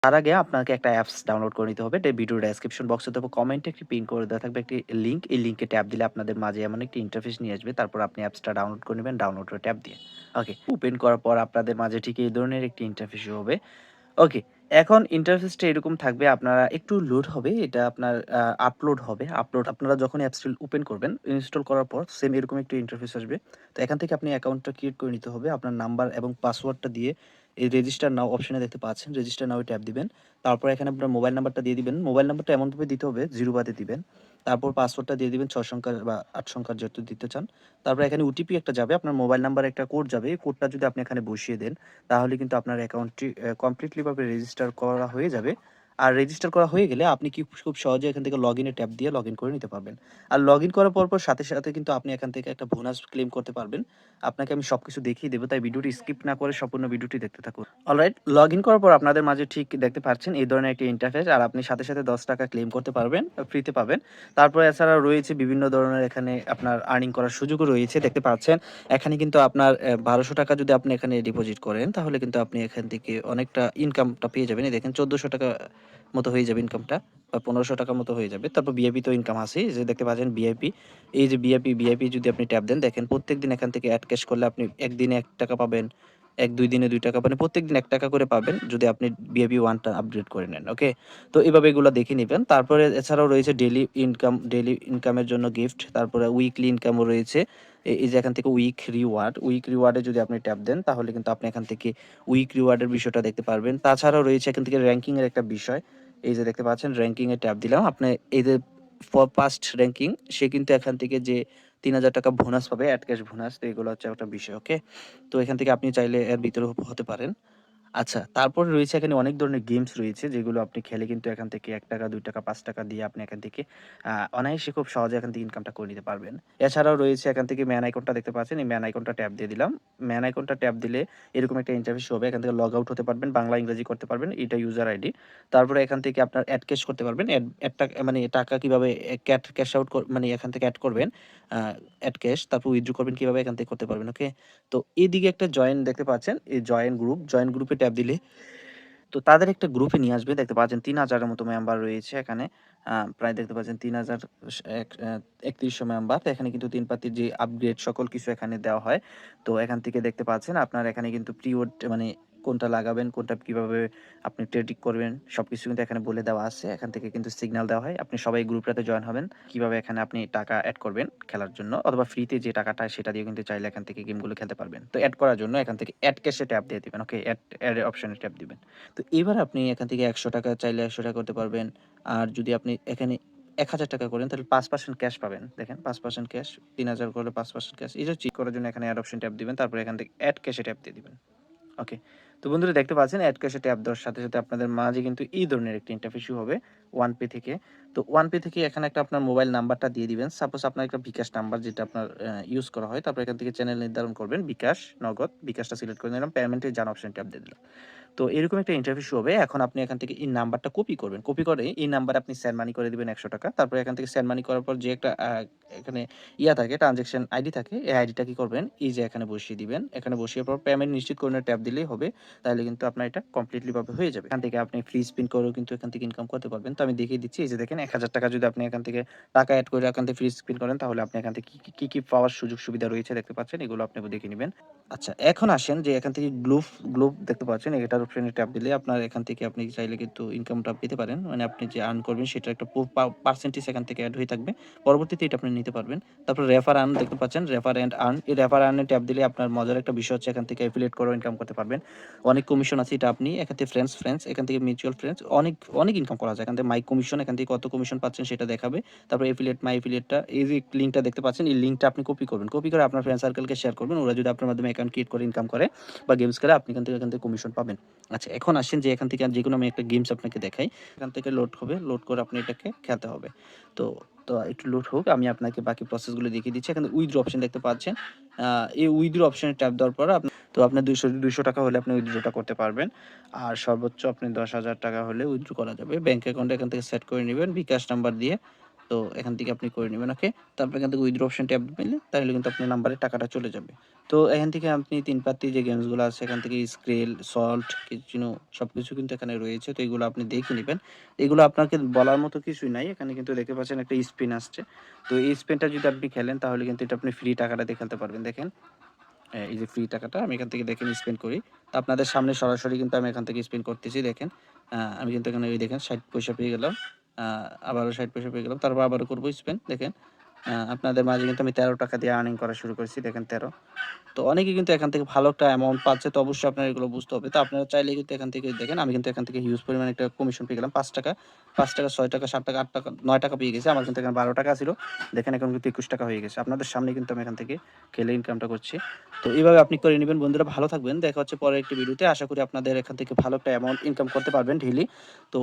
তার আগে আপনাকে একটা অ্যাপস ডাউনলোড করে নিতে হবে। এটা ভিডিও ডেসক্রিপশন বক্সে দেবো, কমেন্টে একটি পিন করে দেওয়া থাকবে একটি লিঙ্ক। এই লিঙ্কে ট্যাপ দিলে আপনাদের মাঝে এমন একটি ইন্টারফেস নিয়ে আসবে। তারপর আপনি অ্যাপসটা ডাউনলোড করে নেবেন, ডাউনলোডে ট্যাপ দিয়ে। ওকে। ওপেন করার পর আপনাদের মাঝে ঠিক এই ধরনের একটি ইন্টারফেস শো হবে। ওকে। এখন ইন্টারফেসটা এরকম থাকবে, আপনারা একটু লোড হবে। এটা আপনার আপলোড হবে। আপলোড আপনারা যখন অ্যাপসটি ওপেন করবেন, ইনস্টল করার পর সেম এরকম একটি ইন্টারফেস আসবে। তো এখান থেকে আপনি অ্যাকাউন্টটা ক্রিয়েট করে নিতে হবে। আপনার নাম্বার এবং পাসওয়ার্ডটা দিয়ে এই রেজিস্টার নাও অপশনে দেখতে পাচ্ছেন। রেজিস্টার নাও ট্যাপ দিবেন। তারপর এখানে আপনার মোবাইল নাম্বারটা দিয়ে দিবেন। মোবাইল নাম্বারটা এমনভাবে দিতে হবে 0 বাদে দিবেন। তারপর পাসওয়ার্ডটা দিয়ে দিবেন 6 সংখ্যার বা 8 সংখ্যার যত দিতে চান। তারপর এখানে ওটিপি একটা যাবে। আপনার মোবাইল নাম্বারে একটা কোড যাবে। এই কোডটা যদি আপনি এখানে বসিয়ে দেন, তাহলে কিন্তু আপনার অ্যাকাউন্টটি কমপ্লিটলি ভাবে রেজিস্টার করা হয়ে যাবে। আর রেজিস্টার করা হয়ে গেলে আপনি খুব সহজে এখান থেকে লগইন এ ট্যাপ দিয়ে লগইন করে নিতে পারবেন। আর লগইন করার পর সাথে কিন্তু আপনি এখান থেকে একটা বোনাস ক্লেম করতে পারবেন। আপনাকে আমি সবকিছু দেখিয়ে দেব। তাই ভিডিওটি স্কিপ না করে সম্পূর্ণ ভিডিওটি দেখতে থাকুন। অলরাইট, লগইন করার পর আপনাদের মাঝে ঠিক দেখতে পাচ্ছেন এই ধরনের একটি ইন্টারফেস। আর আপনি সাথে ৳10 ক্লেম করতে পারবেন, ফ্রিতে পাবেন। তারপরে এছাড়াও রয়েছে বিভিন্ন ধরনের এখানে আপনার আর্নিং করার সুযোগও রয়েছে, দেখতে পাচ্ছেন। এখানে কিন্তু আপনার ৳1200 যদি আপনি এখানে ডিপোজিট করেন, তাহলে কিন্তু আপনি এখান থেকে অনেকটা ইনকামটা পেয়ে যাবেন। এই দেখেন ৳1400 মতো হয়ে যাবে ইনকামটা, বা ৳1500 মতো হয়ে যাবে। তারপর ভিআইপি তো ইনকাম আছেই। এই যে দেখতে পাচ্ছেন ভিআইপি। এই যে ভিআইপি যদি আপনি ট্যাপ দেন, দেখেন প্রত্যেকদিন এখান থেকে এড ক্যাশ করলে আপনি একদিনে ৳1 পাবেন, ১-২ দিনে ৳2 মানে প্রত্যেকদিন ৳1 করে পাবেন যদি আপনি ভিআইপি 1 টা আপগ্রেড করে নেন। ওকে? তো এভাবে এগুলা দেখে নিবেন। তারপরে এছাড়াও রয়েছে ডেইলি ইনকামের জন্য গিফট। তারপরে উইকলি ইনকামও রয়েছে। এই যে এখান থেকে উইক রিওয়ার্ডে যদি আপনি ট্যাপ দেন, তাহলে কিন্তু আপনি এখান থেকে উইক রিওয়ার্ডের বিষয়টা দেখতে পারবেন। তাছাড়াও রয়েছে এখান থেকে র‍্যাংকিং এর একটা বিষয়। এই যে দেখতে পাচ্ছেন র‍্যাংকিং এ ট্যাপ দিলাম। আপনি এই যে পাস্ট র‍্যাংকিং, সে কিন্তু এখান থেকে যে ৳৩,০০০ বোনাস পাবে, অ্যাড ক্যাশ বোনাস। তো এগুলো হচ্ছে একটা বিষয়। ওকে? তো এখান থেকে আপনি চাইলে এর ভিতরেও হতে পারেন। আচ্ছা, তারপরে রয়েছে এখানে অনেক ধরনের গেমস রয়েছে, যেগুলো আপনি খেলে কিন্তু এখান থেকে ৳1, ৳2, ৳5 দিয়ে আপনি এখান থেকে অনায়াসে খুব সহজে এখান থেকে ইনকামটা করে নিতে পারবেন। এছাড়াও রয়েছে এখান থেকে ম্যান আইকনটা দেখতে পাচ্ছেন, এই ম্যান আইকনটা ট্যাপ দিয়ে দিলাম। ম্যান আইকনটা ট্যাপ দিলে এরকম একটা ইন্টারফেস হবে। এখান থেকে লগ আউট হতে পারবেন, বাংলা ইংরেজি করতে পারবেন। এটা ইউজার আইডি। তারপরে এখান থেকে আপনার এড ক্যাশ করতে পারবেন। এডটা মানে টাকা কিভাবে ক্যাশ আউট মানে এখান থেকে এড করবেন, আ এড ক্যাশ, তারপর উইথড্র করবেন কিভাবে এখান থেকে করতে পারবেন। ওকে? তো এদিকে একটা জয়েন দেখতে পাচ্ছেন। এই জয়েন গ্রুপে ট্যাপ দিলে তো তাদের একটা গ্রুপে নিয়ে আসবে। দেখতে পাচ্ছেন ৩,০০০ এর মতো মেম্বার রয়েছে এখানে। প্রায় দেখতে পাচ্ছেন ৩,০০০ এক ৩১০০ মেম্বার। তো এখানে কিন্তু ৩ পাত্রির যে আপগ্রেড সকল কিছু এখানে দেওয়া হয়। তো এখান থেকে দেখতে পাচ্ছেন আপনার এখানে কিন্তু প্রিওড মানে কোনটা লাগাবেন, কোনটা কিভাবে আপনি ট্রেডিং করবেন, সবকিছু কিন্তু এখানে বলে দেওয়া আছে। এখান থেকে কিন্তু সিগন্যাল দেওয়া হয়। আপনি সবাই গ্রুপটাতে জয়েন হবেন। কিভাবে এখানে আপনি টাকা এড করবেন খেলার জন্য, অথবা ফ্রিতে যে টাকাটা সেটা দিয়েও কিন্তু চাইলে এখান থেকে গেমগুলো খেলতে পারবেন। তো এড করার জন্য এখান থেকে এড ক্যাশে ট্যাপ দিয়ে দিবেন। ওকে? এড অপশনে ট্যাপ দিবেন। তো এবার আপনি এখান থেকে ৳১০০ চাইলে ৳১০০ করতে পারবেন। আর যদি আপনি এখানে ৳১,০০০ করেন, তাহলে 5% ক্যাশ পাবেন। দেখেন 5% ক্যাশ, ৩,০০০ করলে 5% ক্যাশ। এটা চেক করার জন্য এখানে এড অপশন ট্যাপ দিবেন। তারপরে এখান থেকে এড ক্যাশে ট্যাপ দিয়ে দিবেন। ওকে। তো বন্ধুরা দেখতে পাচ্ছেন এড ক্যাশে ট্যাপ দেওয়ার সাথে আপনাদের মাঝে কিন্তু এই ধরনের একটি ইন্টারফেস শুরু হবে ওয়ানপে থেকে। তো ওয়ানপে থেকে এখানে একটা আপনার মোবাইল নাম্বারটা দিয়ে দিবেন। সাপোজ আপনার একটা বিকাশ নাম্বার যেটা আপনার ইউজ করা হয়। তারপর এখান থেকে চ্যানেল নির্ধারণ করবেন বিকাশ, নগদ। বিকাশটা সিলেক্ট করে নিলাম। পেমেন্টে যান অপশন ট্যাপ দিয়ে দিলাম। তো এরকম একটা ইন্টারফেস শো হবে। এখন আপনি এখান থেকে এই নাম্বারটা কপি করবেন। কপি করে এই নাম্বারে আপনি সেন্ড মানি করে দিবেন ৳১০০। তারপরে এখান থেকে সেন্ড মানি করার পর যে একটা এখানে থাকে, ট্রান্সেকশন আইডি থাকে। এই আইডিটা কি করবেন? এই যে এখানে বসিয়ে দিবেন। এখানে বসিয়ে পর পেমেন্ট নিশ্চিত করে ট্যাপ দিলেই হবে। তাহলে কিন্তু আপনার এটা কমপ্লিটলি ভাবে হয়ে যাবে। এখান থেকে আপনি ফ্রি স্পিন করেও কিন্তু এখান থেকে ইনকাম করতে পারবেন। তো আমি দেখিয়ে দিচ্ছি। এই যে দেখেন ৳১,০০০ যদি আপনি এখান থেকে টাকা এড করে এখান থেকে ফ্রি স্পিন করেন, তাহলে আপনি এখান থেকে কি পাওয়ার সুযোগ সুবিধা রয়েছে দেখতে পাচ্ছেন। এগুলো আপনি দেখে নিবেন। আচ্ছা, এখন আসেন যে এখান থেকে গ্লোব দেখতে পাচ্ছেন, এটার অপশনে ট্যাপ দিলে আপনার এখান থেকে আপনি চাইলে কিন্তু ইনকামটা পেতে পারেন। মানে আপনি যে আর্ন করবেন সেটার একটা পার্সেন্টেজ এখান থেকে এড হয়ে থাকবে। পরবর্তীতে এটা আপনি নিতে পারবেন। তারপর রেফার আর্ন দেখতে পাচ্ছেন, রেফার এন্ড আর্ন। এই রেফার আর্ন এ ট্যাপ দিলে আপনার মজার একটা বিষয় হচ্ছে এখান থেকে এফিলিয়েট করেও ইনকাম করতে পারবেন। অনেক কমিশন আছে, এটা আপনি এখান থেকে ফ্রেন্ডস, এখান থেকে মিউচুয়াল ফ্রেন্ডস, অনেক ইনকাম করা যায়। এখান থেকে মাই কমিশন, এখান থেকে কত কমিশন পাচ্ছেন সেটা দেখাবে। তারপর মাই এফিলিয়েটটা, এই যে লিঙ্কটা দেখতে পাচ্ছেন, এই লিঙ্কটা আপনি কপি করবেন। কপি করে আপনার ফ্রেন্ড সার্কেলকে শেয়ার করবেন। ওরা যদি আপনার মাধ্যমে অ্যাকাউন্ট ক্রিয়েট করে ইনকাম করে বা গেমস খেলে, আপনি এখান থেকে কমিশন পাবেন। আচ্ছা, এখন আসেন যে এখান থেকে যেকোনো আমি একটা গেমস আপনাকে দেখাই। এখান থেকে লোড হবে, লোড করে আপনি এটাকে খেলতে হবে। তো তো একটু লোড হোক, আমি আপনাকে বাকি প্রসেসগুলো দেখিয়ে দিচ্ছি। এখানে উইথড্র অপশন দেখতে পাচ্ছেন। এই উইথড্র অপশনে ট্যাপ দেওয়ার পর আপনার ৳২০০ হলে আপনি উইথড্রটা করতে পারবেন। আর সর্বোচ্চ আপনি ৳১০,০০০ হলে উইথড্র করা যাবে। ব্যাংক অ্যাকাউন্ট এখান থেকে সেট করে নিবেন বিকাশ নাম্বার দিয়ে। তো এখান থেকে আপনি করে নিবেন, ওকে? তারপর এখান থেকে উইথড্র অপশন ট্যাপ দিলে তাহলে কিন্তু আপনার নাম্বারে টাকাটা চলে যাবে। তো এখান থেকে আপনি ৩ পাত্তি যে গেমসগুলো আছে এখান থেকে স্ক্রেল, সল্ট, ক্যাসিনো সবকিছু কিন্তু এখানে রয়েছে। তো এগুলো আপনি দেখে নিবেন। এগুলো আপনাকে বলার মতো কিছুই নাই। এখানে কিন্তু দেখতে পাচ্ছেন একটা স্পিন আসছে। তো এই স্পিনটা যদি আপনি খেলেন তাহলে কিন্তু এটা আপনি ফ্রি টাকাটা দিয়ে খেলতে পারবেন। দেখেন, এই যে ফ্রি টাকাটা আমি এখান থেকে দেখেন স্পেন্ড করি। তো আপনাদের সামনে সরাসরি কিন্তু আমি এখান থেকে স্পেন্ড করতেছি দেখেন। আমি কিন্তু এখানে ওই দেখেন ৬০ পয়সা পেয়ে গেলাম। আ আবারও ৬০ পয়সা পেয়ে গেলাম। তারপর আবারও করব স্পেন্ড দেখেন। আপনাদের মাঝে কিন্তু আমি ৳১৩ দিয়ে আর্নিং করা শুরু করেছি। দেখেন ১৩। তো অনেকেই কিন্তু এখান থেকে ভালো একটা অ্যামাউন্ট পাচ্ছে। তো অবশ্যই আপনারা এগুলো বুঝতে হবে। তো আপনারা চাইলে কিন্তু এখান থেকে দেখেন আমি কিন্তু এখান থেকে হিউজ পরিমাণে একটা কমিশন পেয়ে গেলাম ৳৫, ৳৫, ৳৬, ৳৭, ৳৮, ৳৯ পেয়ে গেছি। আমার কিন্তু এখানে ৳১২ ছিল। দেখেন এখন কিন্তু ৳২১ হয়ে গেছে। আপনাদের সামনে কিন্তু আমি এখান থেকে খেলে ইনকামটা করছি। তো এভাবে আপনি করে নিবেন। বন্ধুরা ভালো থাকবেন। দেখা হচ্ছে পরের একটি ভিডিওতে। আশা করি আপনাদের এখান থেকে ভালো একটা অ্যামাউন্ট ইনকাম করতে পারবেন ডেইলি। তো